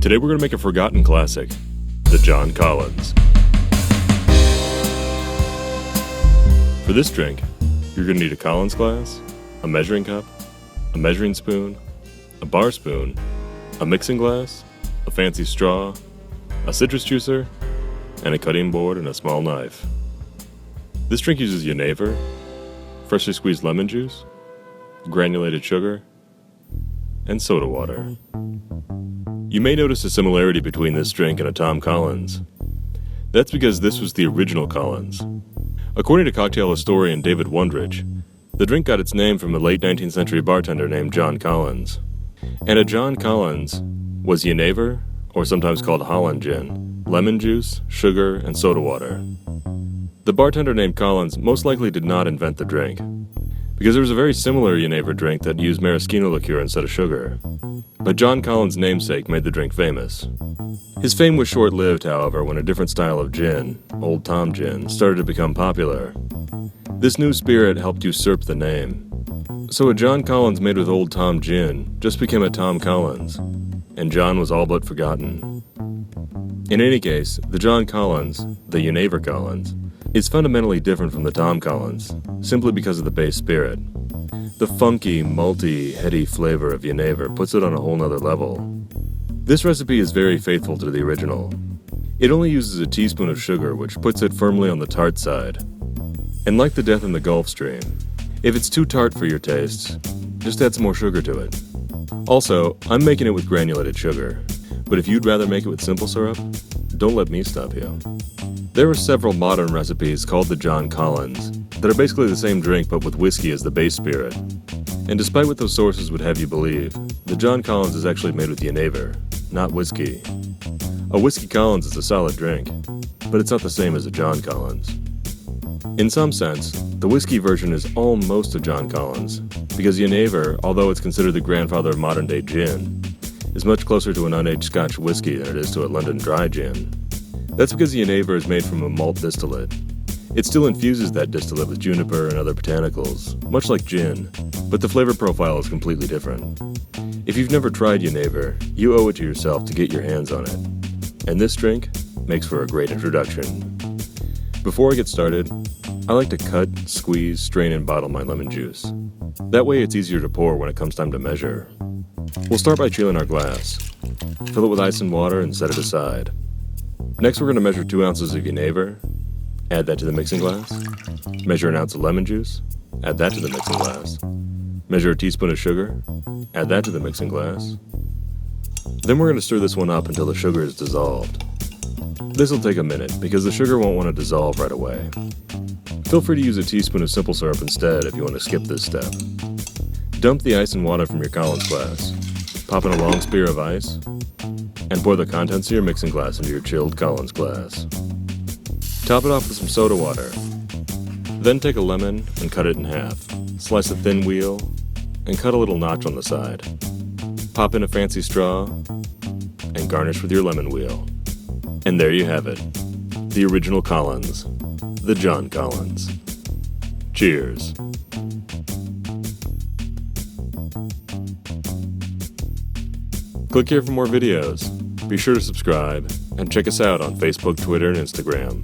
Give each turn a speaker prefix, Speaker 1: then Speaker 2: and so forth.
Speaker 1: Today we're going to make a forgotten classic, the John Collins. For this drink, you're going to need a Collins glass, a measuring cup, a measuring spoon, a bar spoon, a mixing glass, a fancy straw, a citrus juicer, and a cutting board and a small knife. This drink uses Genever, freshly squeezed lemon juice, granulated sugar, and soda water. You may notice a similarity between this drink and a Tom Collins. That's because this was the original Collins. According to cocktail historian David Wondrich, the drink got its name from a late 19th century bartender named John Collins. And a John Collins was Genever, or sometimes called Holland gin, lemon juice, sugar, and soda water. The bartender named Collins most likely did not invent the drink, because there was a very similar Genever drink that used Maraschino Liqueur instead of sugar. But John Collins' namesake made the drink famous. His fame was short-lived, however, when a different style of gin, Old Tom gin, started to become popular. This new spirit helped usurp the name. So a John Collins made with Old Tom gin just became a Tom Collins, and John was all but forgotten. In any case, the John Collins, the Genever Collins, is fundamentally different from the Tom Collins, simply because of the base spirit. The funky, malty, heady flavor of Genever puts it on a whole nother level. This recipe is very faithful to the original. It only uses a teaspoon of sugar, which puts it firmly on the tart side. And like the death in the Gulf Stream, if it's too tart for your tastes, just add some more sugar to it. Also, I'm making it with granulated sugar, but if you'd rather make it with simple syrup, don't let me stop you. There are several modern recipes called the John Collins that are basically the same drink but with whiskey as the base spirit. And despite what those sources would have you believe, the John Collins is actually made with Genever, not whiskey. A whiskey Collins is a solid drink, but it's not the same as a John Collins. In some sense, the whiskey version is almost a John Collins, because Genever, although it's considered the grandfather of modern-day gin, is much closer to an unaged Scotch whiskey than it is to a London dry gin. That's because Genever is made from a malt distillate. It still infuses that distillate with juniper and other botanicals, much like gin, but the flavor profile is completely different. If you've never tried Genever, you owe it to yourself to get your hands on it. And this drink makes for a great introduction. Before I get started, I like to cut, squeeze, strain, and bottle my lemon juice. That way it's easier to pour when it comes time to measure. We'll start by chilling our glass. Fill it with ice and water and set it aside. Next, we're going to measure 2 ounces of Genever, add that to the mixing glass. Measure an ounce of lemon juice, add that to the mixing glass. Measure a teaspoon of sugar, add that to the mixing glass. Then we're going to stir this one up until the sugar is dissolved. This will take a minute because the sugar won't want to dissolve right away. Feel free to use a teaspoon of simple syrup instead if you want to skip this step. Dump the ice and water from your Collins glass. Pop in a long spear of ice, and pour the contents of your mixing glass into your chilled Collins glass. Top it off with some soda water. Then take a lemon and cut it in half. Slice a thin wheel, and cut a little notch on the side. Pop in a fancy straw, and garnish with your lemon wheel. And there you have it, the original Collins, the John Collins. Cheers. Click here for more videos. Be sure to subscribe, and check us out on Facebook, Twitter, and Instagram.